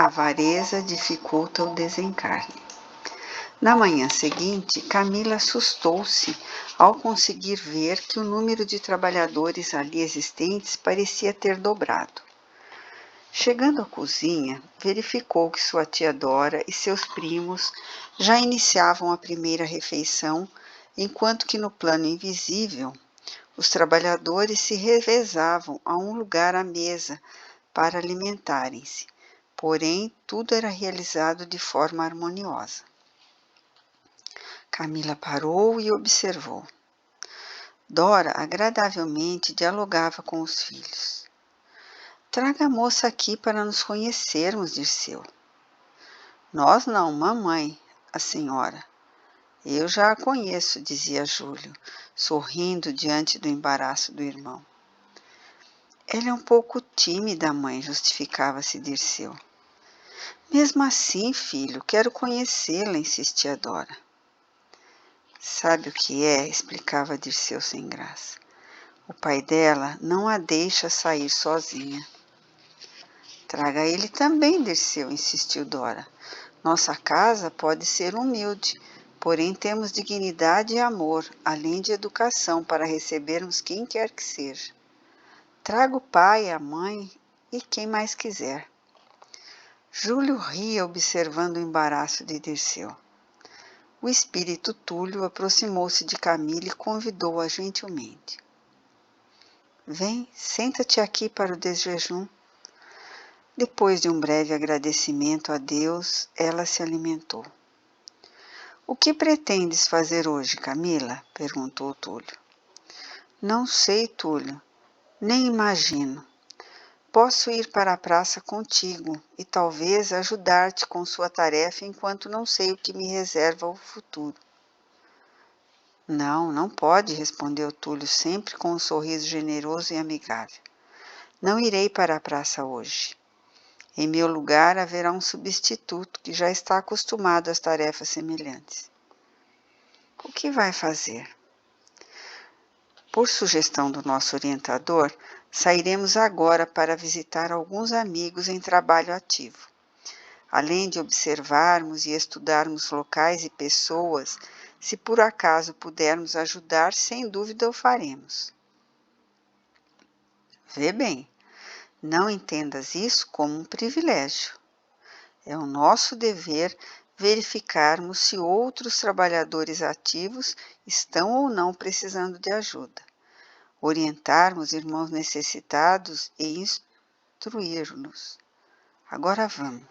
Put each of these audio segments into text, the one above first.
avareza dificulta o desencarne. Na manhã seguinte, Camila assustou-se ao conseguir ver que o número de trabalhadores ali existentes parecia ter dobrado. Chegando à cozinha, verificou que sua tia Dora e seus primos já iniciavam a primeira refeição, enquanto que no plano invisível, os trabalhadores se revezavam a um lugar à mesa para alimentarem-se, porém tudo era realizado de forma harmoniosa. Camila parou e observou. Dora agradavelmente dialogava com os filhos. Traga a moça aqui para nos conhecermos, Dirceu. Nós não, mamãe, a senhora. Eu já a conheço, dizia Júlio, sorrindo diante do embaraço do irmão. Ela é um pouco tímida, mãe, justificava-se Dirceu. Mesmo assim, filho, quero conhecê-la, insistia Dora. Sabe o que é? Explicava Dirceu sem graça. O pai dela não a deixa sair sozinha. Traga ele também, Dirceu, insistiu Dora. Nossa casa pode ser humilde, porém temos dignidade e amor, além de educação para recebermos quem quer que seja. Traga o pai, a mãe e quem mais quiser. Júlio ria observando o embaraço de Dirceu. O espírito Túlio aproximou-se de Camila e convidou-a gentilmente. Vem, senta-te aqui para o desjejum. Depois de um breve agradecimento a Deus, ela se alimentou. O que pretendes fazer hoje, Camila? Perguntou Túlio. Não sei, Túlio, nem imagino. Posso ir para a praça contigo e talvez ajudar-te com sua tarefa enquanto não sei o que me reserva o futuro. Não, não pode, respondeu Túlio, sempre com um sorriso generoso e amigável. Não irei para a praça hoje. Em meu lugar haverá um substituto que já está acostumado às tarefas semelhantes. O que vai fazer? Por sugestão do nosso orientador, sairemos agora para visitar alguns amigos em trabalho ativo. Além de observarmos e estudarmos locais e pessoas, se por acaso pudermos ajudar, sem dúvida o faremos. Vê bem, não entendas isso como um privilégio. É o nosso dever verificarmos se outros trabalhadores ativos estão ou não precisando de ajuda, orientarmos irmãos necessitados e instruir-nos. Agora vamos.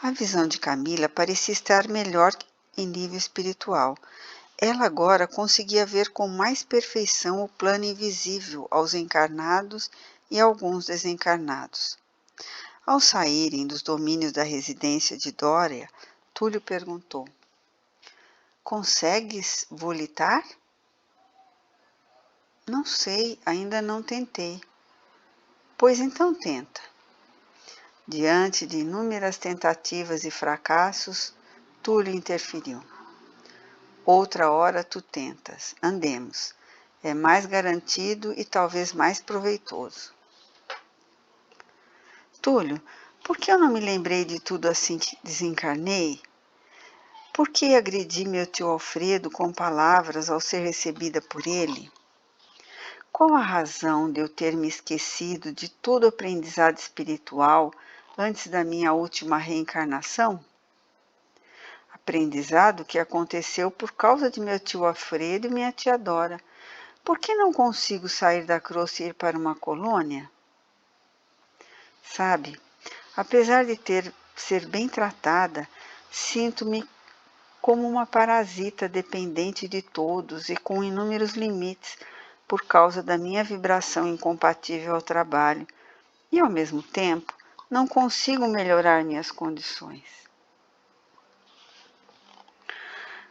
A visão de Camila parecia estar melhor em nível espiritual. Ela agora conseguia ver com mais perfeição o plano invisível aos encarnados e alguns desencarnados. Ao saírem dos domínios da residência de Dória, Túlio perguntou: Consegues volitar? Não sei, ainda não tentei. Pois então tenta. Diante de inúmeras tentativas e fracassos, Túlio interferiu. Outra hora tu tentas, andemos. É mais garantido e talvez mais proveitoso. Túlio, por que eu não me lembrei de tudo assim que desencarnei? Por que agredi meu tio Alfredo com palavras ao ser recebida por ele? Qual a razão de eu ter me esquecido de todo o aprendizado espiritual antes da minha última reencarnação? Aprendizado que aconteceu por causa de meu tio Alfredo e minha tia Dora. Por que não consigo sair da crosta e ir para uma colônia? Sabe, apesar de ser bem tratada, sinto-me como uma parasita dependente de todos e com inúmeros limites por causa da minha vibração incompatível ao trabalho e, ao mesmo tempo, não consigo melhorar minhas condições.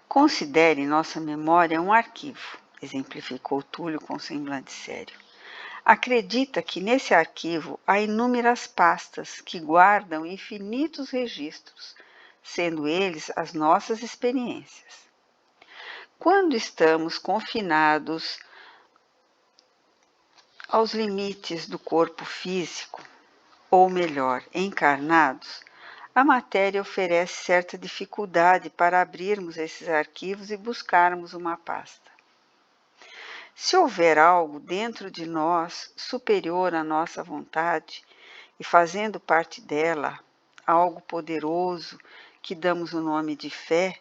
Considere nossa memória um arquivo, exemplificou Túlio com semblante sério. Acredita que nesse arquivo há inúmeras pastas que guardam infinitos registros, sendo eles as nossas experiências. Quando estamos confinados aos limites do corpo físico, ou melhor, encarnados, a matéria oferece certa dificuldade para abrirmos esses arquivos e buscarmos uma pasta. Se houver algo dentro de nós superior à nossa vontade e fazendo parte dela, algo poderoso que damos o nome de fé,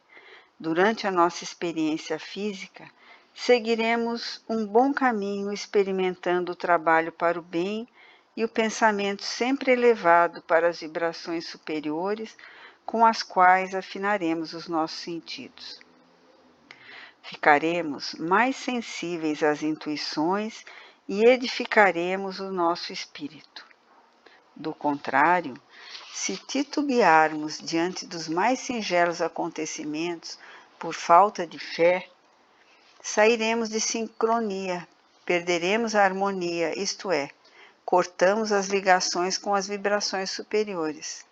durante a nossa experiência física, seguiremos um bom caminho experimentando o trabalho para o bem e o pensamento sempre elevado para as vibrações superiores com as quais afinaremos os nossos sentidos. Ficaremos mais sensíveis às intuições e edificaremos o nosso espírito. Do contrário, se titubearmos diante dos mais singelos acontecimentos por falta de fé, sairemos de sincronia, perderemos a harmonia, isto é, cortamos as ligações com as vibrações superiores.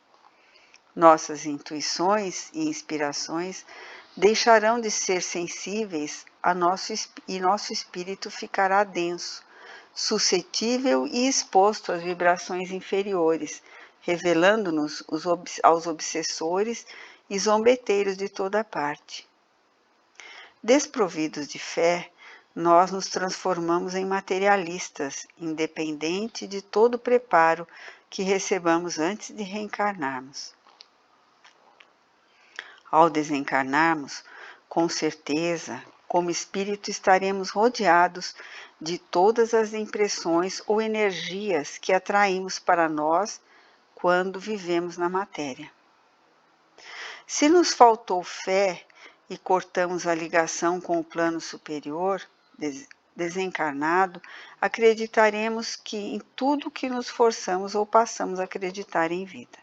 Nossas intuições e inspirações deixarão de ser sensíveis e nosso espírito ficará denso, suscetível e exposto às vibrações inferiores, revelando-nos aos obsessores e zombeteiros de toda parte. Desprovidos de fé, nós nos transformamos em materialistas, independente de todo o preparo que recebamos antes de reencarnarmos. Ao desencarnarmos, com certeza, como espírito estaremos rodeados de todas as impressões ou energias que atraímos para nós quando vivemos na matéria. Se nos faltou fé e cortamos a ligação com o plano superior, desencarnado, acreditaremos que em tudo que nos forçamos ou passamos a acreditar em vida.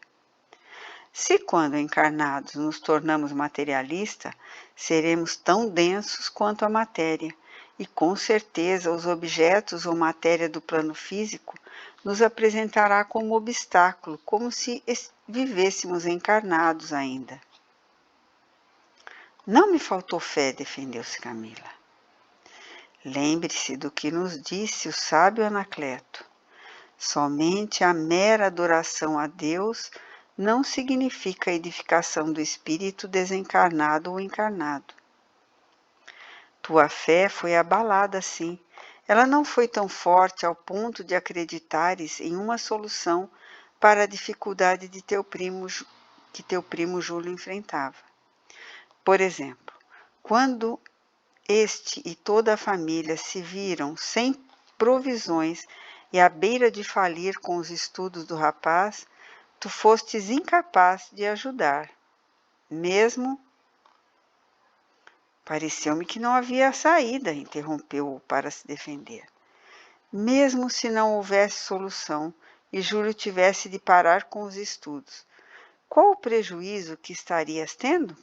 Se quando encarnados nos tornamos materialistas, seremos tão densos quanto a matéria, e com certeza os objetos ou matéria do plano físico nos apresentará como obstáculo, como se vivêssemos encarnados ainda. Não me faltou fé, defendeu-se Camila. Lembre-se do que nos disse o sábio Anacleto. Somente a mera adoração a Deus não significa a edificação do espírito desencarnado ou encarnado. Tua fé foi abalada, sim. Ela não foi tão forte ao ponto de acreditares em uma solução para a dificuldade que teu primo Júlio enfrentava. Por exemplo, quando este e toda a família se viram sem provisões e à beira de falir com os estudos do rapaz, tu fostes incapaz de ajudar. Mesmo... Pareceu-me que não havia saída, interrompeu-o para se defender. Mesmo se não houvesse solução e Júlio tivesse de parar com os estudos, qual o prejuízo que estarias tendo?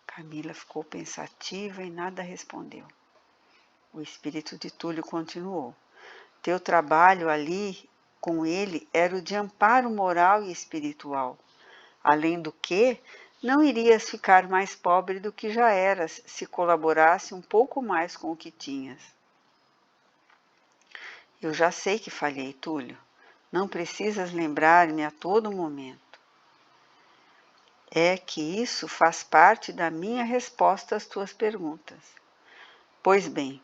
Camila ficou pensativa e nada respondeu. O espírito de Túlio continuou. Teu trabalho ali com ele era o de amparo moral e espiritual. Além do que, não irias ficar mais pobre do que já eras se colaborasse um pouco mais com o que tinhas. Eu já sei que falhei, Túlio. Não precisas lembrar-me a todo momento. É que isso faz parte da minha resposta às tuas perguntas. Pois bem,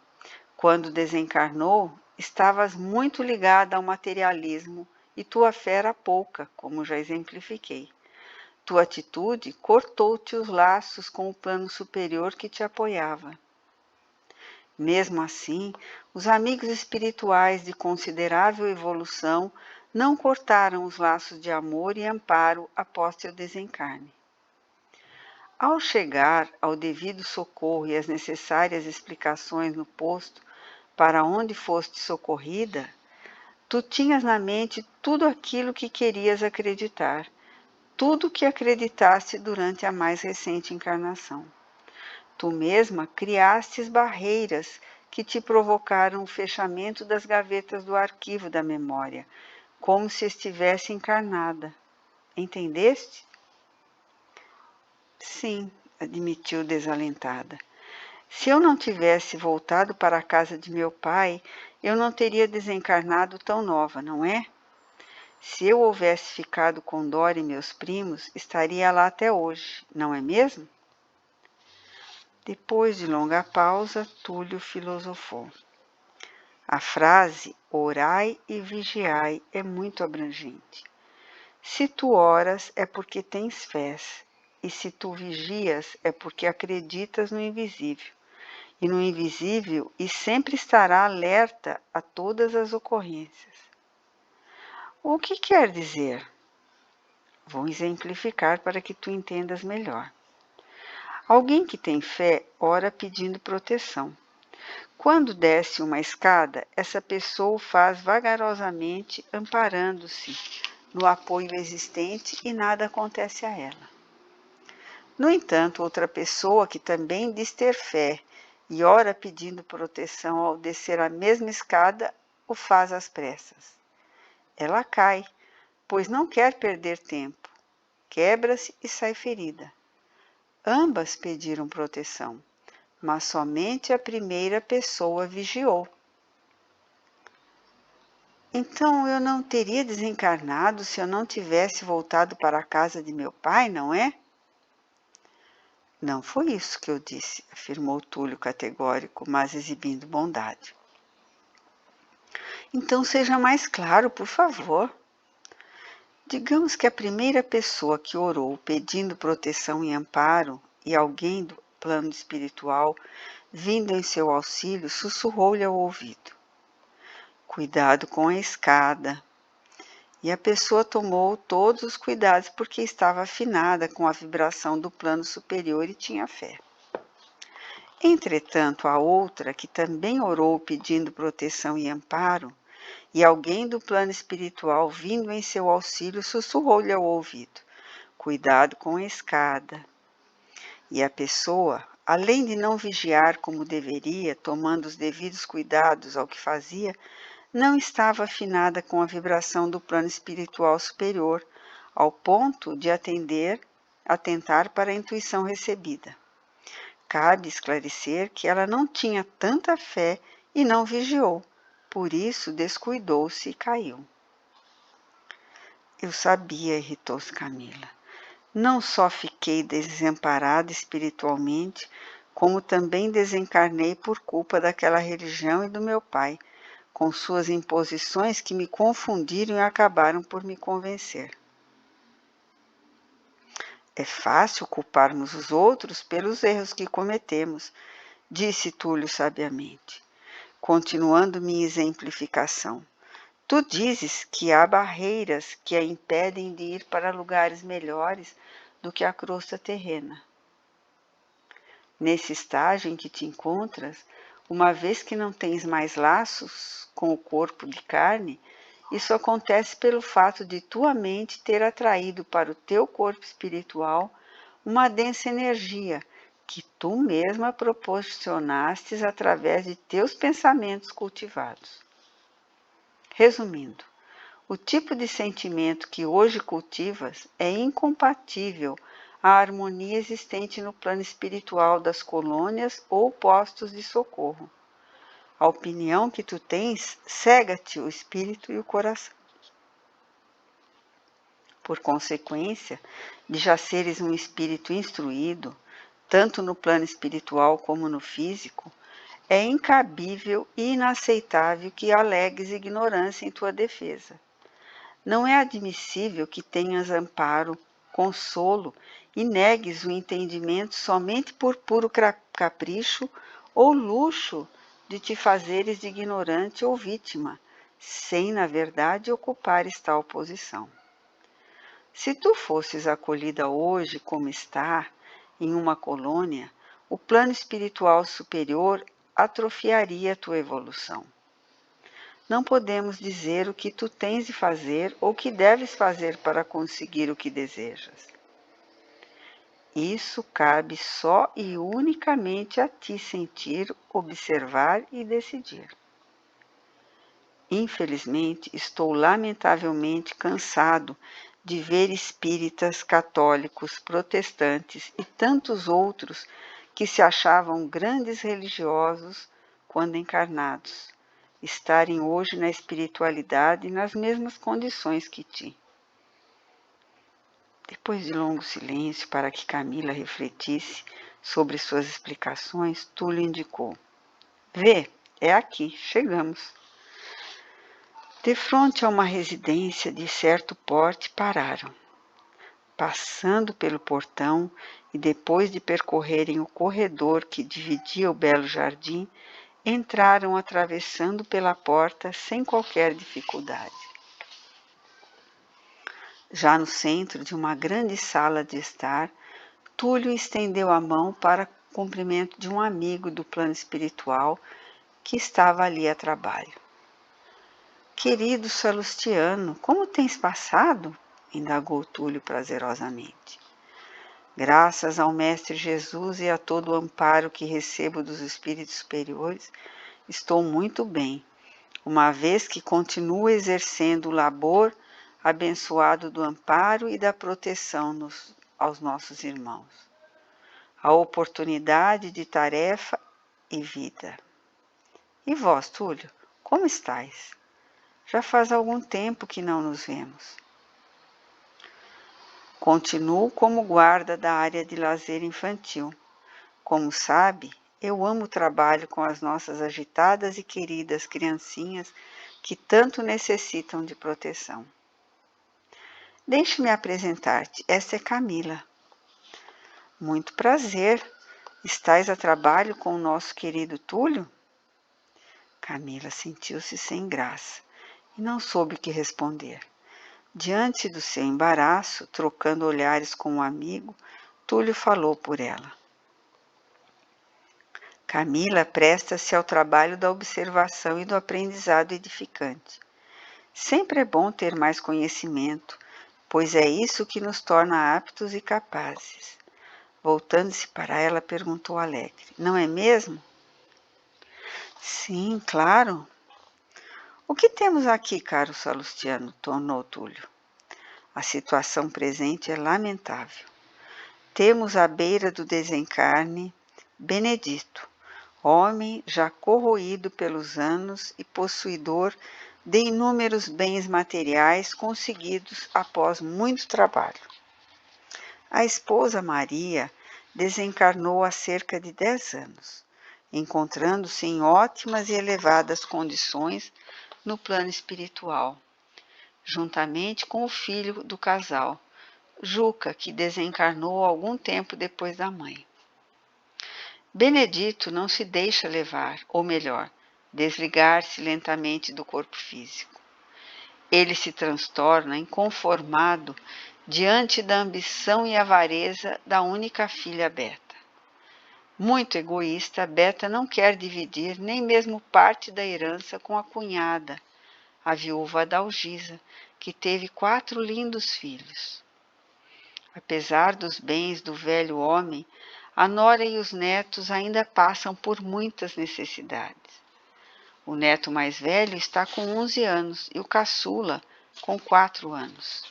quando desencarnou, estavas muito ligada ao materialismo e tua fé era pouca, como já exemplifiquei. Tua atitude cortou-te os laços com o plano superior que te apoiava. Mesmo assim, os amigos espirituais de considerável evolução não cortaram os laços de amor e amparo após teu desencarne. Ao chegar ao devido socorro e as necessárias explicações no posto para onde foste socorrida, tu tinhas na mente tudo aquilo que querias acreditar, tudo que acreditaste durante a mais recente encarnação. Tu mesma criastes barreiras que te provocaram o fechamento das gavetas do arquivo da memória, como se estivesse encarnada. Entendeste? Sim, admitiu desalentada. Se eu não tivesse voltado para a casa de meu pai, eu não teria desencarnado tão nova, não é? Se eu houvesse ficado com Dora e meus primos, estaria lá até hoje, não é mesmo? Depois de longa pausa, Túlio filosofou. A frase orai e vigiai é muito abrangente. Se tu oras é porque tens fé, e se tu vigias é porque acreditas no invisível. E no invisível e sempre estará alerta a todas as ocorrências. O que quer dizer? Vou exemplificar para que tu entendas melhor. Alguém que tem fé ora pedindo proteção. Quando desce uma escada, essa pessoa o faz vagarosamente, amparando-se no apoio existente e nada acontece a ela. No entanto, outra pessoa que também diz ter fé e ora pedindo proteção ao descer a mesma escada, o faz às pressas. Ela cai, pois não quer perder tempo, quebra-se e sai ferida. Ambas pediram proteção, mas somente a primeira pessoa vigiou. Então eu não teria desencarnado se eu não tivesse voltado para a casa de meu pai, não é? Não foi isso que eu disse, afirmou Túlio categórico, mas exibindo bondade. Então seja mais claro, por favor. Digamos que a primeira pessoa que orou pedindo proteção e amparo e alguém do plano espiritual vindo em seu auxílio sussurrou-lhe ao ouvido: cuidado com a escada. E a pessoa tomou todos os cuidados porque estava afinada com a vibração do plano superior e tinha fé. Entretanto, a outra, que também orou pedindo proteção e amparo, e alguém do plano espiritual vindo em seu auxílio sussurrou-lhe ao ouvido: cuidado com a escada. E a pessoa, além de não vigiar como deveria, tomando os devidos cuidados ao que fazia, não estava afinada com a vibração do plano espiritual superior, ao ponto de atentar para a intuição recebida. Cabe esclarecer que ela não tinha tanta fé e não vigiou, por isso descuidou-se e caiu. Eu sabia, irritou-se Camila. Não só fiquei desamparada espiritualmente, como também desencarnei por culpa daquela religião e do meu pai, com suas imposições que me confundiram e acabaram por me convencer. É fácil culparmos os outros pelos erros que cometemos, disse Túlio sabiamente, continuando minha exemplificação. Tu dizes que há barreiras que a impedem de ir para lugares melhores do que a crosta terrena. Nesse estágio em que te encontras, uma vez que não tens mais laços com o corpo de carne, isso acontece pelo fato de tua mente ter atraído para o teu corpo espiritual uma densa energia que tu mesma proporcionastes através de teus pensamentos cultivados. Resumindo, o tipo de sentimento que hoje cultivas é incompatível à harmonia existente no plano espiritual das colônias ou postos de socorro. A opinião que tu tens cega-te o espírito e o coração. Por consequência, de já seres um espírito instruído, tanto no plano espiritual como no físico, é incabível e inaceitável que alegues ignorância em tua defesa. Não é admissível que tenhas amparo, consolo e negues o entendimento somente por puro capricho ou luxo de te fazeres de ignorante ou vítima, sem, na verdade, ocupares tal posição. Se tu fosses acolhida hoje como está, em uma colônia, o plano espiritual superior atrofiaria a tua evolução. Não podemos dizer o que tu tens de fazer ou o que deves fazer para conseguir o que desejas. Isso cabe só e unicamente a ti sentir, observar e decidir. Infelizmente, estou lamentavelmente cansado de ver espíritas, católicos, protestantes e tantos outros que se achavam grandes religiosos quando encarnados, estarem hoje na espiritualidade nas mesmas condições que ti. Depois de longo silêncio para que Camila refletisse sobre suas explicações, Túlio indicou: Vê, é aqui, chegamos. Defronte a uma residência de certo porte, pararam. Passando pelo portão e depois de percorrerem o corredor que dividia o belo jardim, entraram atravessando pela porta sem qualquer dificuldade. Já no centro de uma grande sala de estar, Túlio estendeu a mão para cumprimento de um amigo do plano espiritual que estava ali a trabalho. Querido Salustiano, como tens passado? Indagou Túlio prazerosamente. Graças ao Mestre Jesus e a todo o amparo que recebo dos espíritos superiores, estou muito bem, uma vez que continuo exercendo o labor abençoado do amparo e da proteção aos nossos irmãos. A oportunidade de tarefa e vida. E vós, Túlio, como estáis? Já faz algum tempo que não nos vemos. Continuo como guarda da área de lazer infantil. Como sabe, eu amo o trabalho com as nossas agitadas e queridas criancinhas que tanto necessitam de proteção. Deixe-me apresentar-te, esta é Camila. Muito prazer. Estás a trabalho com o nosso querido Túlio? Camila sentiu-se sem graça e não soube o que responder. Diante do seu embaraço, trocando olhares com o amigo, Túlio falou por ela. Camila presta-se ao trabalho da observação e do aprendizado edificante. Sempre é bom ter mais conhecimento, pois é isso que nos torna aptos e capazes. Voltando-se para ela, perguntou alegre: Não é mesmo? Sim, claro. O que temos aqui, caro Salustiano? Tornou Túlio. A situação presente é lamentável. Temos à beira do desencarne Benedito, homem já corroído pelos anos e possuidor de inúmeros bens materiais conseguidos após muito trabalho. A esposa Maria desencarnou há cerca de 10 anos, encontrando-se em ótimas e elevadas condições no plano espiritual, juntamente com o filho do casal, Juca, que desencarnou algum tempo depois da mãe. Benedito não se deixa levar, ou melhor, desligar-se lentamente do corpo físico. Ele se transtorna inconformado diante da ambição e avareza da única filha Beta. Muito egoísta, Beta não quer dividir nem mesmo parte da herança com a cunhada, a viúva Adalgisa, que teve 4 lindos filhos. Apesar dos bens do velho homem, a nora e os netos ainda passam por muitas necessidades. O neto mais velho está com 11 anos e o caçula com 4 anos.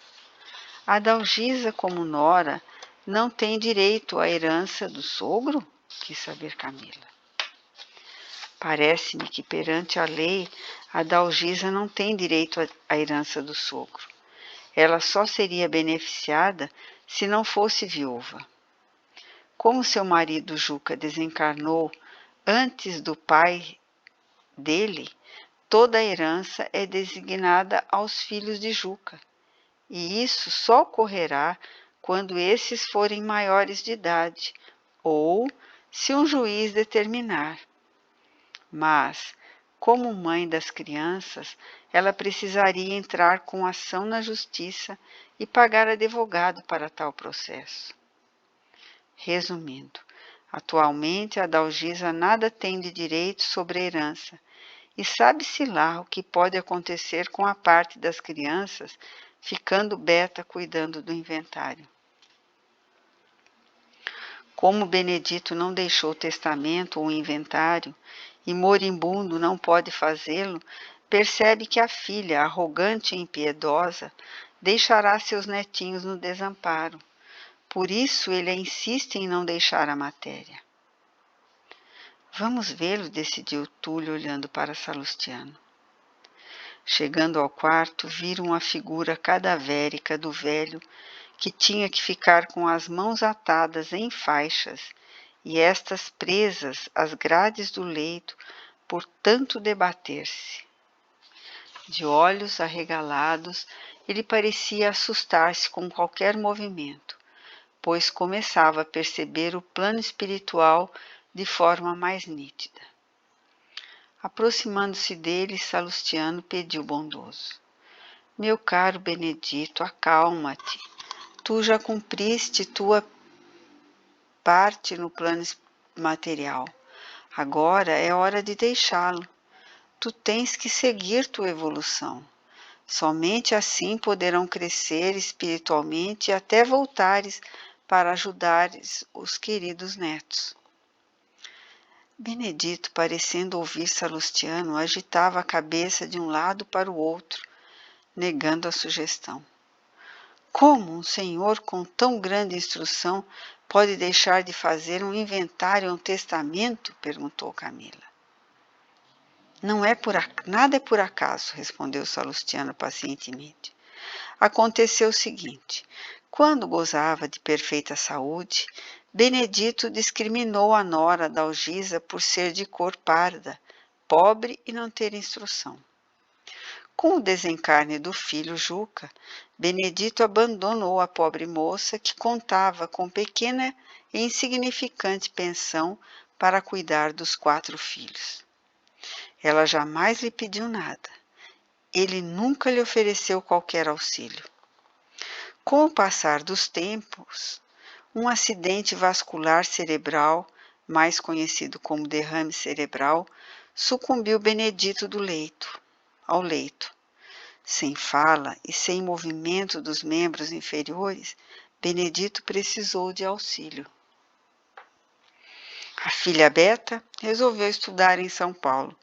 A Adalgisa, como nora, não tem direito à herança do sogro? Quis saber Camila. Parece-me que perante a lei, a Adalgisa não tem direito à herança do sogro. Ela só seria beneficiada se não fosse viúva. Como seu marido Juca desencarnou antes do pai dele, toda a herança é designada aos filhos de Juca, e isso só ocorrerá quando esses forem maiores de idade, ou se um juiz determinar. Mas, como mãe das crianças, ela precisaria entrar com ação na justiça e pagar advogado para tal processo. Resumindo, atualmente a Adalgisa nada tem de direito sobre a herança, e sabe-se lá o que pode acontecer com a parte das crianças, ficando Beta cuidando do inventário. Como Benedito não deixou testamento ou inventário, e moribundo não pode fazê-lo, percebe que a filha, arrogante e impiedosa, deixará seus netinhos no desamparo. Por isso ele insiste em não deixar a matéria. Vamos vê-lo, decidiu Túlio olhando para Salustiano. Chegando ao quarto, viram a figura cadavérica do velho, que tinha que ficar com as mãos atadas em faixas e estas presas às grades do leito por tanto debater-se. De olhos arregalados, ele parecia assustar-se com qualquer movimento, pois começava a perceber o plano espiritual de forma mais nítida. Aproximando-se dele, Salustiano pediu bondoso: Meu caro Benedito, acalma-te. Tu já cumpriste tua parte no plano material. Agora é hora de deixá-lo. Tu tens que seguir tua evolução. Somente assim poderão crescer espiritualmente até voltares para ajudares os queridos netos. Benedito, parecendo ouvir Salustiano, agitava a cabeça de um lado para o outro, negando a sugestão. Como um senhor com tão grande instrução pode deixar de fazer um inventário ou um testamento? Perguntou Camila. Nada é por acaso, respondeu Salustiano pacientemente. Aconteceu o seguinte: quando gozava de perfeita saúde, Benedito discriminou a nora da Algisa por ser de cor parda, pobre e não ter instrução. Com o desencarne do filho Juca, Benedito abandonou a pobre moça que contava com pequena e insignificante pensão para cuidar dos 4 filhos. Ela jamais lhe pediu nada. Ele nunca lhe ofereceu qualquer auxílio. Com o passar dos tempos, um acidente vascular cerebral, mais conhecido como derrame cerebral, sucumbiu Benedito ao leito. Sem fala e sem movimento dos membros inferiores, Benedito precisou de auxílio. A filha Beta resolveu estudar em São Paulo,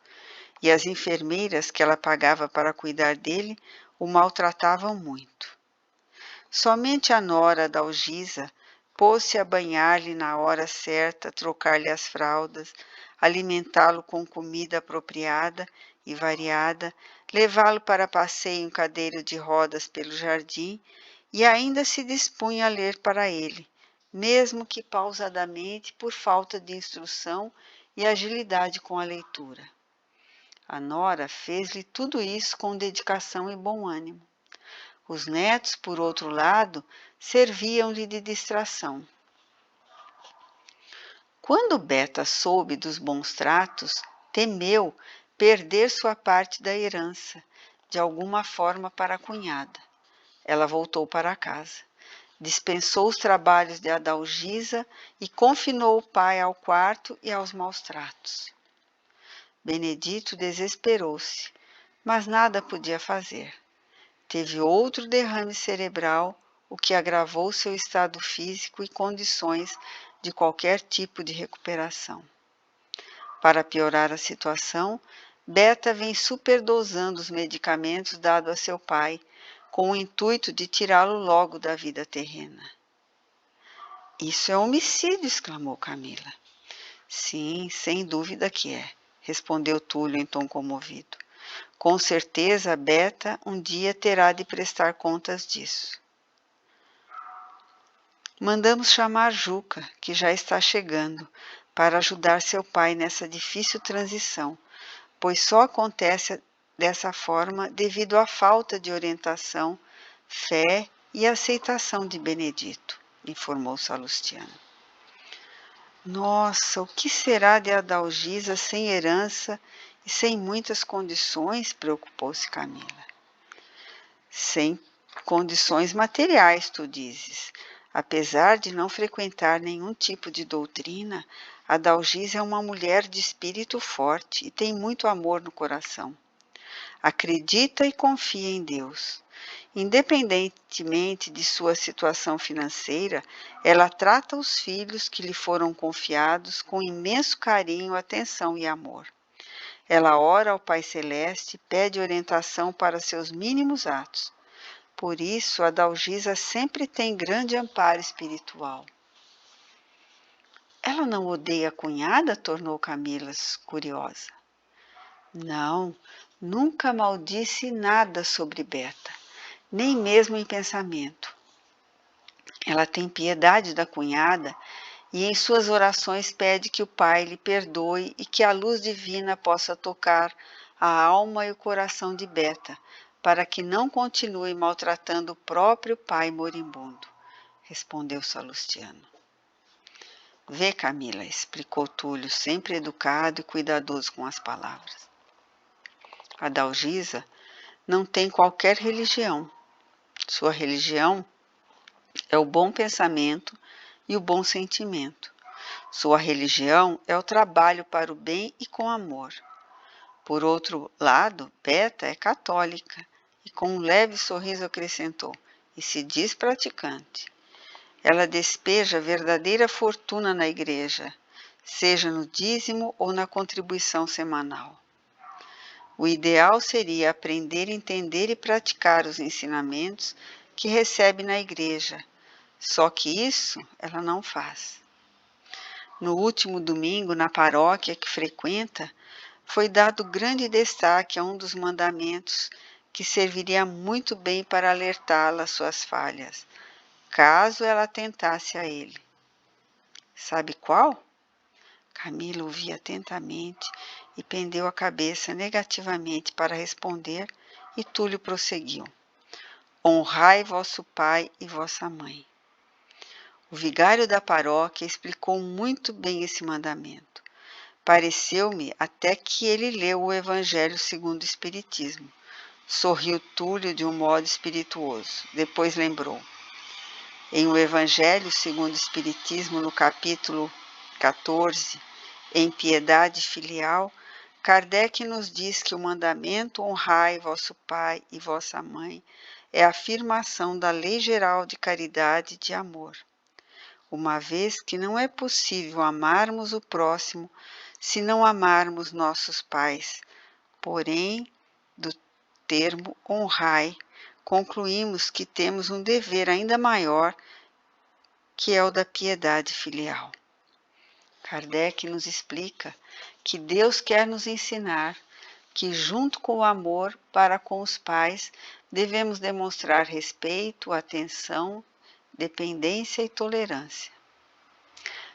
e as enfermeiras que ela pagava para cuidar dele o maltratavam muito. Somente a nora da Algisa pôs-se a banhar-lhe na hora certa, trocar-lhe as fraldas, alimentá-lo com comida apropriada e variada, levá-lo para passeio em cadeira de rodas pelo jardim e ainda se dispunha a ler para ele, mesmo que pausadamente por falta de instrução e agilidade com a leitura. A nora fez-lhe tudo isso com dedicação e bom ânimo. Os netos, por outro lado, serviam-lhe de distração. Quando Beta soube dos bons tratos, temeu perder sua parte da herança, de alguma forma para a cunhada. Ela voltou para casa, dispensou os trabalhos de Adalgisa e confinou o pai ao quarto e aos maus tratos. Benedito desesperou-se, mas nada podia fazer. Teve outro derrame cerebral, o que agravou seu estado físico e condições de qualquer tipo de recuperação. Para piorar a situação, Beta vem superdosando os medicamentos dados a seu pai, com o intuito de tirá-lo logo da vida terrena. Isso é homicídio, exclamou Camila. Sim, sem dúvida que é, respondeu Túlio em tom comovido. Com certeza, Beta um dia terá de prestar contas disso. Mandamos chamar Juca, que já está chegando, para ajudar seu pai nessa difícil transição, pois só acontece dessa forma devido à falta de orientação, fé e aceitação de Benedito, informou Salustiano. Nossa, o que será de Adalgisa sem herança e sem muitas condições? Preocupou-se Camila. Sem condições materiais, tu dizes. Apesar de não frequentar nenhum tipo de doutrina, Adalgisa é uma mulher de espírito forte e tem muito amor no coração. Acredita e confia em Deus. Independentemente de sua situação financeira, ela trata os filhos que lhe foram confiados com imenso carinho, atenção e amor. Ela ora ao Pai Celeste e pede orientação para seus mínimos atos. Por isso, Adalgisa sempre tem grande amparo espiritual. Ela não odeia a cunhada? Tornou Camila curiosa. Não, Nunca maldisse nada sobre Beta, nem mesmo em pensamento. Ela tem piedade da cunhada e em suas orações pede que o pai lhe perdoe e que a luz divina possa tocar a alma e o coração de Beta, para que não continue maltratando o próprio pai moribundo, respondeu Salustiano. Vê, Camila, explicou Túlio, sempre educado e cuidadoso com as palavras. A Dalgisa não tem qualquer religião. Sua religião é o bom pensamento e o bom sentimento. Sua religião é o trabalho para o bem e com amor. Por outro lado, Beta é católica e com um leve sorriso acrescentou, e se diz praticante. Ela despeja verdadeira fortuna na igreja, seja no dízimo ou na contribuição semanal. O ideal seria aprender, entender e praticar os ensinamentos que recebe na igreja, só que isso ela não faz. No último domingo, na paróquia que frequenta, foi dado grande destaque a um dos mandamentos que serviria muito bem para alertá-la às suas falhas, caso ela atentasse a ele. Sabe qual? Camila ouvia atentamente e pendeu a cabeça negativamente para responder, e Túlio prosseguiu. Honrai vosso pai e vossa mãe. O vigário da paróquia explicou muito bem esse mandamento. Pareceu-me até que ele leu o Evangelho segundo o Espiritismo. Sorriu Túlio de um modo espirituoso. Depois lembrou. Em o Evangelho segundo o Espiritismo, no capítulo 14, em Piedade Filial, Kardec nos diz que o mandamento honrai vosso pai e vossa mãe é a afirmação da lei geral de caridade e de amor. Uma vez que não é possível amarmos o próximo se não amarmos nossos pais, porém, do termo honrai, concluímos que temos um dever ainda maior, que é o da piedade filial. Kardec nos explica que Deus quer nos ensinar que, junto com o amor para com os pais, devemos demonstrar respeito, atenção, dependência e tolerância.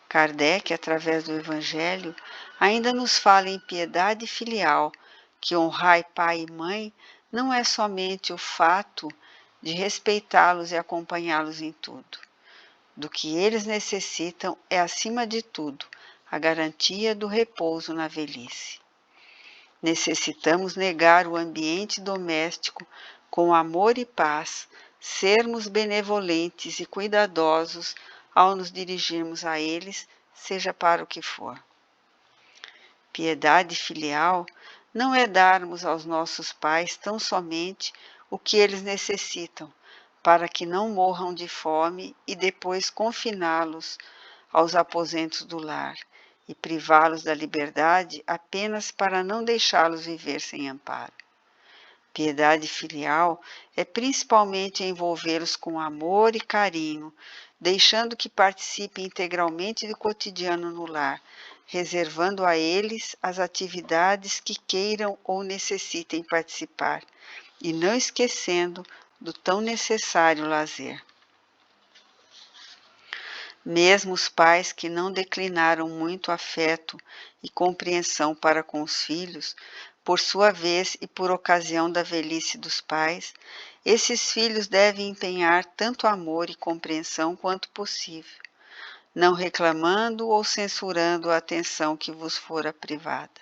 Kardec, através do Evangelho, ainda nos fala em piedade filial, que honrai pai e mãe não é somente o fato de respeitá-los e acompanhá-los em tudo. Do que eles necessitam é, acima de tudo, a garantia do repouso na velhice. Necessitamos negar o ambiente doméstico com amor e paz, sermos benevolentes e cuidadosos ao nos dirigirmos a eles, seja para o que for. Piedade filial não é darmos aos nossos pais tão somente o que eles necessitam, para que não morram de fome e depois confiná-los aos aposentos do lar e privá-los da liberdade apenas para não deixá-los viver sem amparo. Piedade filial é principalmente envolvê-los com amor e carinho, deixando que participem integralmente do cotidiano no lar, reservando a eles as atividades que queiram ou necessitem participar, e não esquecendo do tão necessário lazer. Mesmo os pais que não declinaram muito afeto e compreensão para com os filhos, por sua vez e por ocasião da velhice dos pais, esses filhos devem empenhar tanto amor e compreensão quanto possível, não reclamando ou censurando a atenção que vos fora privada.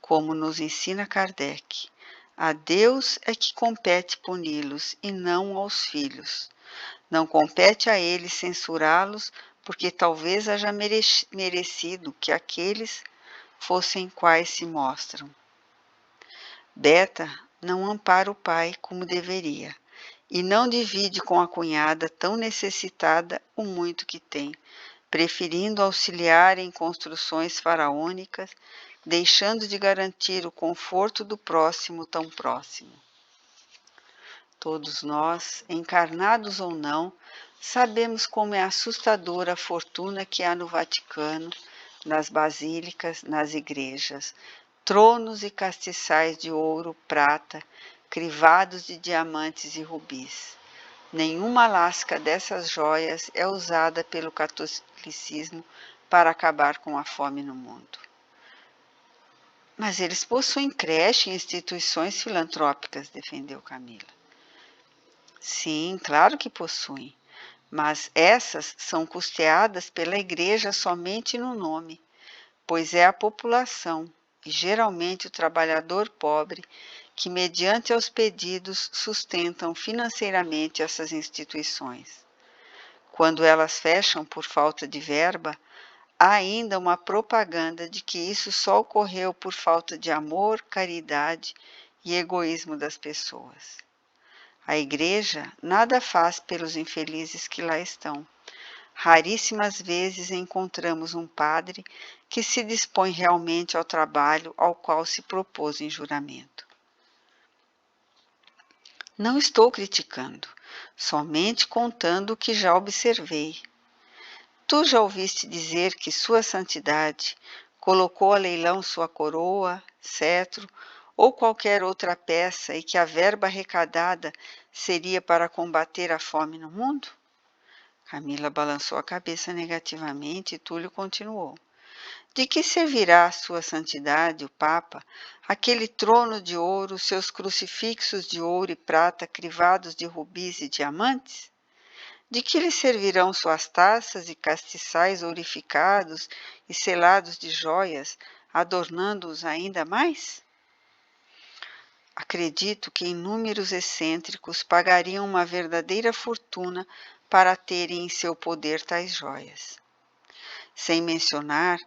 Como nos ensina Kardec, a Deus é que compete puni-los e não aos filhos. Não compete a eles censurá-los, porque talvez haja merecido que aqueles fossem quais se mostram. Beta não ampara o pai como deveria, e não divide com a cunhada tão necessitada o muito que tem, preferindo auxiliar em construções faraônicas, deixando de garantir o conforto do próximo tão próximo. Todos nós, encarnados ou não, sabemos como é assustadora a fortuna que há no Vaticano, nas basílicas, nas igrejas, tronos e castiçais de ouro, prata, crivados de diamantes e rubis. Nenhuma lasca dessas joias é usada pelo catolicismo para acabar com a fome no mundo. Mas eles possuem creche e instituições filantrópicas, defendeu Camila. Sim, claro que possuem, mas essas são custeadas pela igreja somente no nome, pois é a população, e geralmente o trabalhador pobre, que mediante aos pedidos sustentam financeiramente essas instituições. Quando elas fecham por falta de verba, há ainda uma propaganda de que isso só ocorreu por falta de amor, caridade e egoísmo das pessoas. A igreja nada faz pelos infelizes que lá estão. Raríssimas vezes encontramos um padre que se dispõe realmente ao trabalho ao qual se propôs em juramento. Não estou criticando, somente contando o que já observei. Tu já ouviste dizer que Sua Santidade colocou a leilão sua coroa, cetro ou qualquer outra peça e que a verba arrecadada seria para combater a fome no mundo? Camila balançou a cabeça negativamente e Túlio continuou. De que servirá a Sua Santidade, o Papa, aquele trono de ouro, seus crucifixos de ouro e prata crivados de rubis e diamantes? De que lhe servirão suas taças e castiçais ourificados e selados de joias, adornando-os ainda mais? Acredito que inúmeros excêntricos pagariam uma verdadeira fortuna para terem em seu poder tais joias. Sem mencionar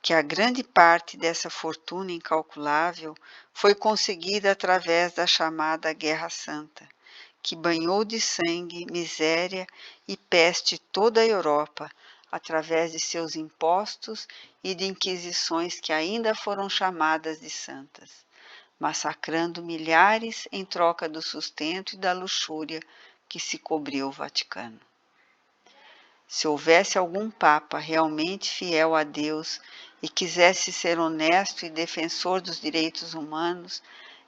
que a grande parte dessa fortuna incalculável foi conseguida através da chamada Guerra Santa, que banhou de sangue, miséria e peste toda a Europa, através de seus impostos e de inquisições que ainda foram chamadas de santas, massacrando milhares em troca do sustento e da luxúria que se cobriu o Vaticano. Se houvesse algum Papa realmente fiel a Deus e quisesse ser honesto e defensor dos direitos humanos,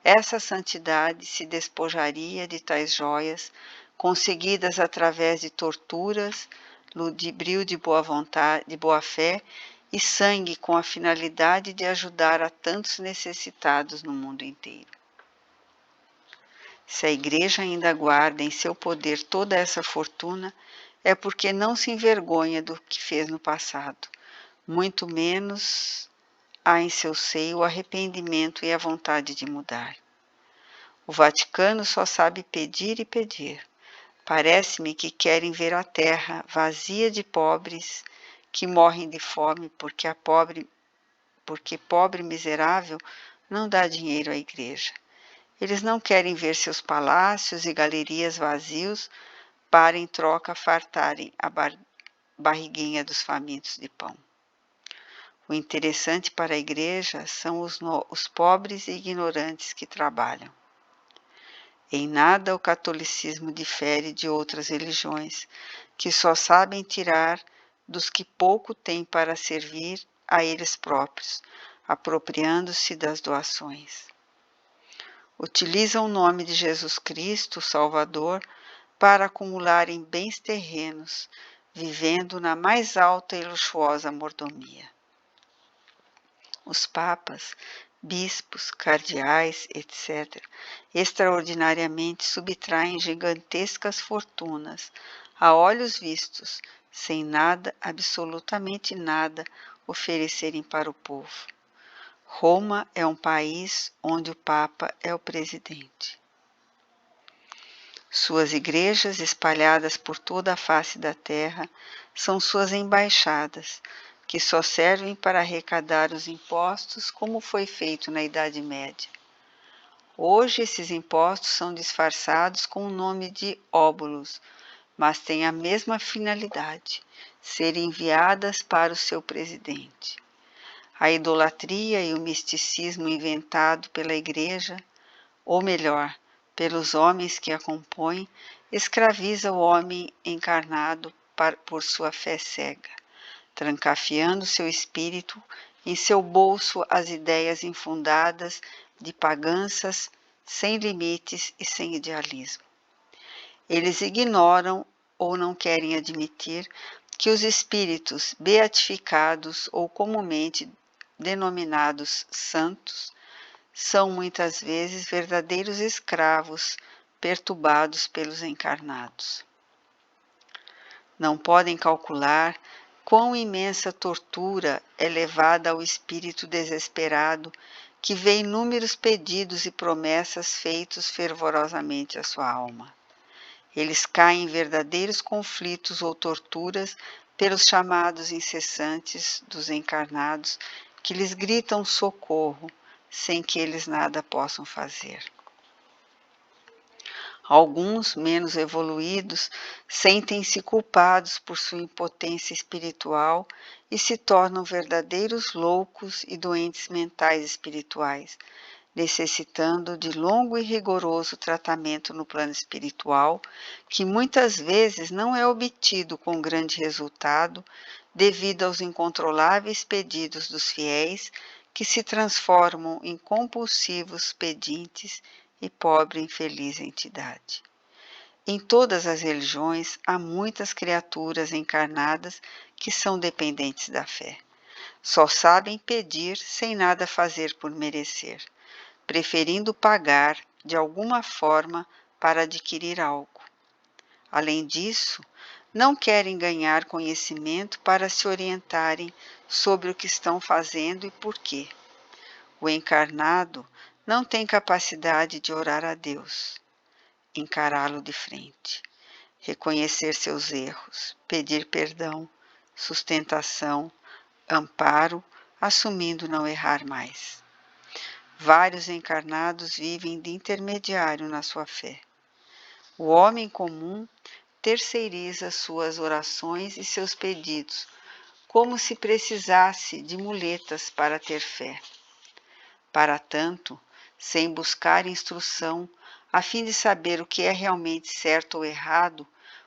essa santidade se despojaria de tais joias, conseguidas através de torturas, ludibrio de boa vontade, de boa fé e sangue com a finalidade de ajudar a tantos necessitados no mundo inteiro. Se a Igreja ainda guarda em seu poder toda essa fortuna, é porque não se envergonha do que fez no passado, muito menos há em seu seio o arrependimento e a vontade de mudar. O Vaticano só sabe pedir e pedir. Parece-me que querem ver a terra vazia de pobres que morrem de fome porque pobre miserável não dá dinheiro à Igreja. Eles não querem ver seus palácios e galerias vazios para em troca fartarem a barriguinha dos famintos de pão. O interessante para a Igreja são os pobres e ignorantes que trabalham. Em nada o catolicismo difere de outras religiões, que só sabem tirar dos que pouco têm para servir a eles próprios, apropriando-se das doações. Utilizam o nome de Jesus Cristo, o Salvador, para acumularem bens terrenos, vivendo na mais alta e luxuosa mordomia. Os papas, bispos, cardeais, etc., extraordinariamente subtraem gigantescas fortunas, a olhos vistos, sem nada, absolutamente nada, oferecerem para o povo. Roma é um país onde o Papa é o presidente. Suas igrejas, espalhadas por toda a face da terra, são suas embaixadas, que só servem para arrecadar os impostos, como foi feito na Idade Média. Hoje, esses impostos são disfarçados com o nome de óbulos, mas têm a mesma finalidade, ser enviadas para o seu presidente. A idolatria e o misticismo inventado pela Igreja, ou melhor, pelos homens que a compõem, escraviza o homem encarnado por sua fé cega, trancafiando seu espírito em seu bolso as ideias infundadas de paganças sem limites e sem idealismo. Eles ignoram ou não querem admitir que os espíritos beatificados ou comumente denominados santos são muitas vezes verdadeiros escravos perturbados pelos encarnados. Não podem calcular quão imensa tortura é levada ao espírito desesperado que vê inúmeros pedidos e promessas feitos fervorosamente à sua alma. Eles caem em verdadeiros conflitos ou torturas pelos chamados incessantes dos encarnados que lhes gritam socorro, sem que eles nada possam fazer. Alguns, menos evoluídos, sentem-se culpados por sua impotência espiritual e se tornam verdadeiros loucos e doentes mentais espirituais, necessitando de longo e rigoroso tratamento no plano espiritual, que muitas vezes não é obtido com grande resultado, devido aos incontroláveis pedidos dos fiéis, que se transformam em compulsivos pedintes e pobre e infeliz entidade. Em todas as religiões há muitas criaturas encarnadas que são dependentes da fé. Só sabem pedir sem nada fazer por merecer, preferindo pagar de alguma forma para adquirir algo. Além disso, não querem ganhar conhecimento para se orientarem sobre o que estão fazendo e por quê. O encarnado não tem capacidade de orar a Deus, encará-lo de frente, reconhecer seus erros, pedir perdão, sustentação, amparo, assumindo não errar mais. Vários encarnados vivem de intermediário na sua fé. O homem comum terceiriza suas orações e seus pedidos, como se precisasse de muletas para ter fé. Para tanto, sem buscar instrução, a fim de saber o que é realmente certo ou errado,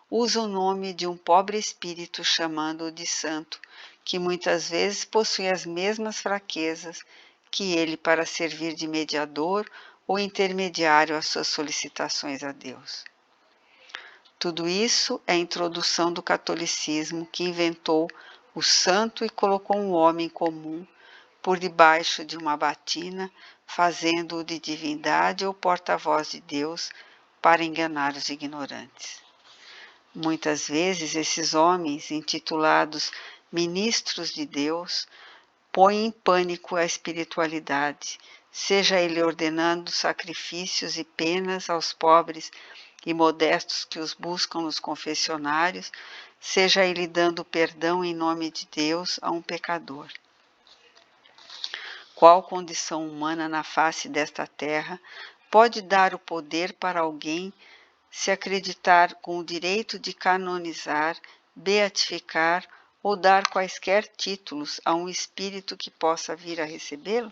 usa o nome de um pobre espírito chamando-o de santo, que muitas vezes possui as mesmas fraquezas que ele para servir de mediador ou intermediário às suas solicitações a Deus. Tudo isso é a introdução do catolicismo que inventou o santo e colocou um homem comum por debaixo de uma batina, fazendo-o de divindade ou porta-voz de Deus para enganar os ignorantes. Muitas vezes esses homens, intitulados ministros de Deus, põem em pânico a espiritualidade, seja ele ordenando sacrifícios e penas aos pobres e modestos que os buscam nos confessionários, seja ele dando perdão em nome de Deus a um pecador. Qual condição humana na face desta terra pode dar o poder para alguém se acreditar com o direito de canonizar, beatificar ou dar quaisquer títulos a um espírito que possa vir a recebê-lo?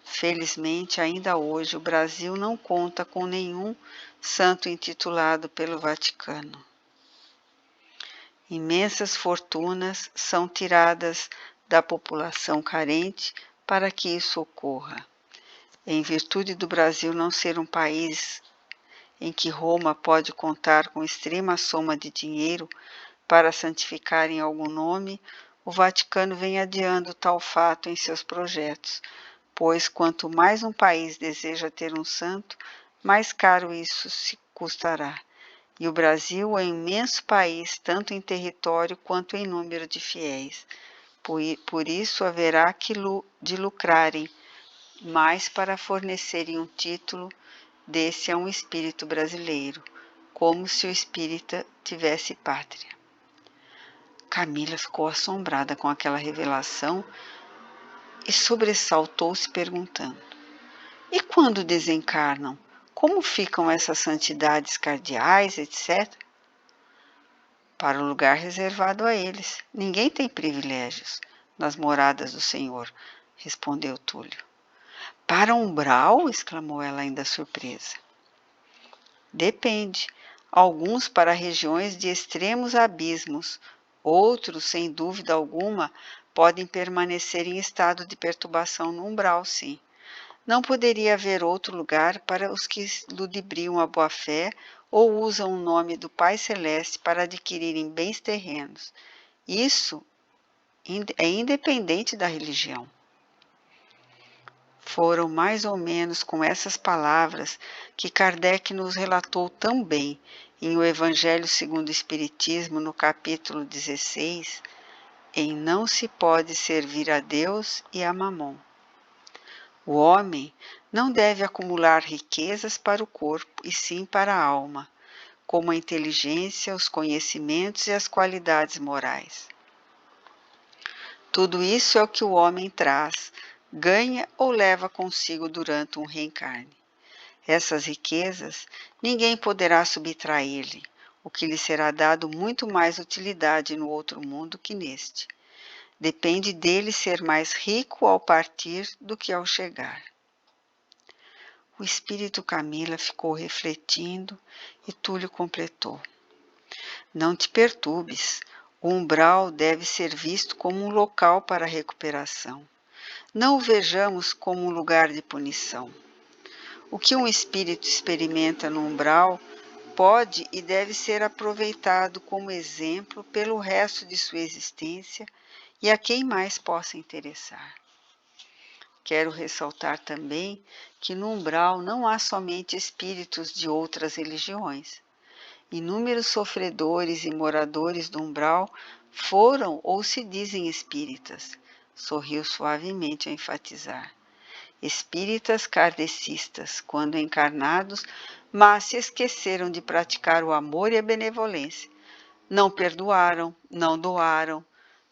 Felizmente, ainda hoje, o Brasil não conta com nenhum santo intitulado pelo Vaticano. Imensas fortunas são tiradas da população carente para que isso ocorra. Em virtude do Brasil não ser um país em que Roma pode contar com extrema soma de dinheiro para santificar em algum nome, o Vaticano vem adiando tal fato em seus projetos, pois quanto mais um país deseja ter um santo, mais caro isso se custará. E o Brasil é um imenso país, tanto em território quanto em número de fiéis. Por isso haverá de lucrarem mais para fornecerem um título desse a um espírito brasileiro, como se o espírita tivesse pátria. Camila ficou assombrada com aquela revelação e sobressaltou-se perguntando: e quando desencarnam, como ficam essas santidades cardeais, etc.? Para o lugar reservado a eles. Ninguém tem privilégios nas moradas do Senhor, respondeu Túlio. Para o umbral? Exclamou ela ainda surpresa. Depende. Alguns para regiões de extremos abismos, outros, sem dúvida alguma, podem permanecer em estado de perturbação no umbral, sim. Não poderia haver outro lugar para os que ludibriam a boa-fé ou usam o nome do Pai Celeste para adquirirem bens terrenos. Isso é independente da religião. Foram mais ou menos com essas palavras que Kardec nos relatou tão bem em O Evangelho segundo o Espiritismo, no capítulo 16, em Não se pode servir a Deus e a Mamon. O homem não deve acumular riquezas para o corpo, e sim para a alma, como a inteligência, os conhecimentos e as qualidades morais. Tudo isso é o que o homem traz, ganha ou leva consigo durante um reencarne. Essas riquezas ninguém poderá subtrair-lhe, o que lhe será dado muito mais utilidade no outro mundo que neste. Depende dele ser mais rico ao partir do que ao chegar. O espírito Camila ficou refletindo e Túlio completou. Não te perturbes, o umbral deve ser visto como um local para a recuperação. Não o vejamos como um lugar de punição. O que um espírito experimenta no umbral pode e deve ser aproveitado como exemplo pelo resto de sua existência e a quem mais possa interessar. Quero ressaltar também que no umbral não há somente espíritos de outras religiões. Inúmeros sofredores e moradores do umbral foram ou se dizem espíritas, sorriu suavemente a enfatizar. Espíritas kardecistas, quando encarnados, mas se esqueceram de praticar o amor e a benevolência. Não perdoaram, não doaram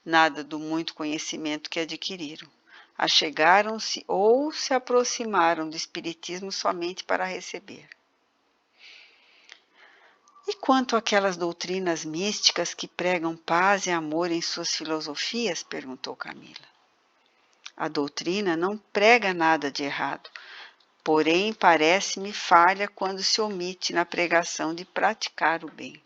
nada do muito conhecimento que adquiriram. Achegaram-se ou se aproximaram do espiritismo somente para receber. E quanto àquelas doutrinas místicas que pregam paz e amor em suas filosofias? Perguntou Camila. A doutrina não prega nada de errado, porém parece-me falha quando se omite na pregação de praticar o bem.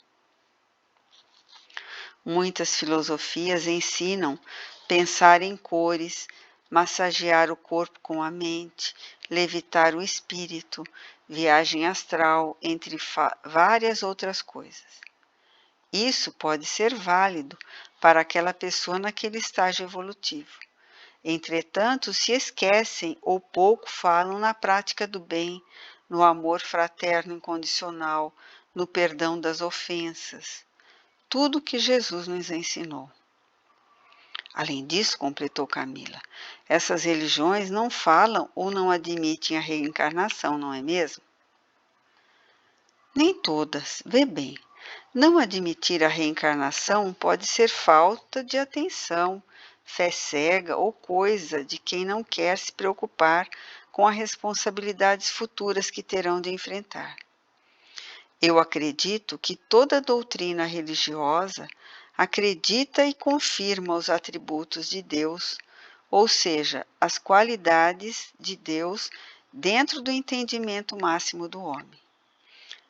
Muitas filosofias ensinam pensar em cores, massagear o corpo com a mente, levitar o espírito, viagem astral, entre várias outras coisas. Isso pode ser válido para aquela pessoa naquele estágio evolutivo. Entretanto, se esquecem ou pouco falam na prática do bem, no amor fraterno incondicional, no perdão das ofensas. Tudo o que Jesus nos ensinou. Além disso, completou Camila, essas religiões não falam ou não admitem a reencarnação, não é mesmo? Nem todas. Vê bem, não admitir a reencarnação pode ser falta de atenção, fé cega ou coisa de quem não quer se preocupar com as responsabilidades futuras que terão de enfrentar. Eu acredito que toda doutrina religiosa acredita e confirma os atributos de Deus, ou seja, as qualidades de Deus dentro do entendimento máximo do homem.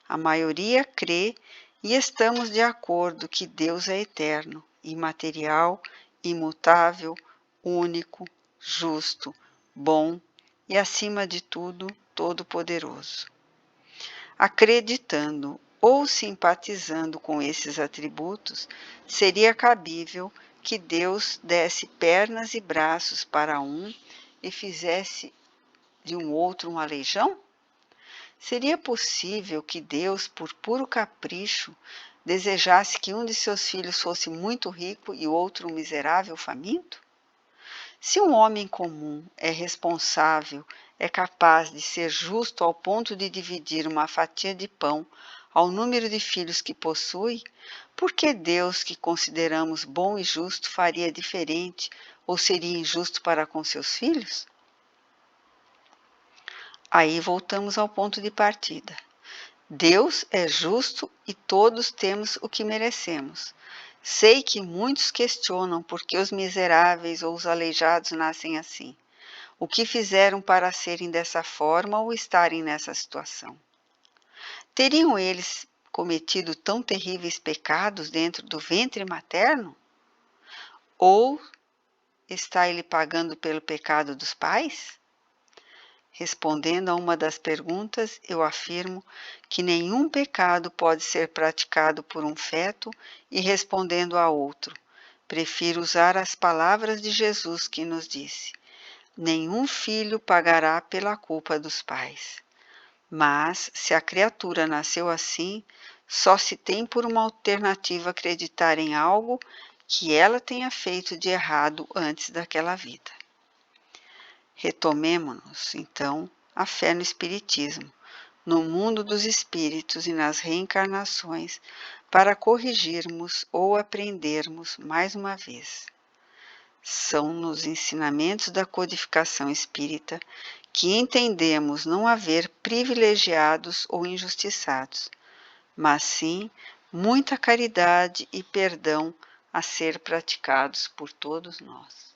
A maioria crê e estamos de acordo que Deus é eterno, imaterial, imutável, único, justo, bom e, acima de tudo, todo-poderoso. Acreditando ou simpatizando com esses atributos, seria cabível que Deus desse pernas e braços para um e fizesse de um outro um aleijão? Seria possível que Deus, por puro capricho, desejasse que um de seus filhos fosse muito rico e o outro um miserável faminto? Se um homem comum é responsável, é capaz de ser justo ao ponto de dividir uma fatia de pão ao número de filhos que possui, por que Deus, que consideramos bom e justo, faria diferente ou seria injusto para com seus filhos? Aí voltamos ao ponto de partida. Deus é justo e todos temos o que merecemos. Sei que muitos questionam por que os miseráveis ou os aleijados nascem assim. O que fizeram para serem dessa forma ou estarem nessa situação? Teriam eles cometido tão terríveis pecados dentro do ventre materno? Ou está ele pagando pelo pecado dos pais? Respondendo a uma das perguntas, eu afirmo que nenhum pecado pode ser praticado por um feto, e respondendo a outro, prefiro usar as palavras de Jesus que nos disse: nenhum filho pagará pela culpa dos pais. Mas, se a criatura nasceu assim, só se tem por uma alternativa acreditar em algo que ela tenha feito de errado antes daquela vida. Retomemo-nos, então, a fé no Espiritismo, no mundo dos espíritos e nas reencarnações, para corrigirmos ou aprendermos mais uma vez. São nos ensinamentos da codificação espírita que entendemos não haver privilegiados ou injustiçados, mas sim muita caridade e perdão a ser praticados por todos nós.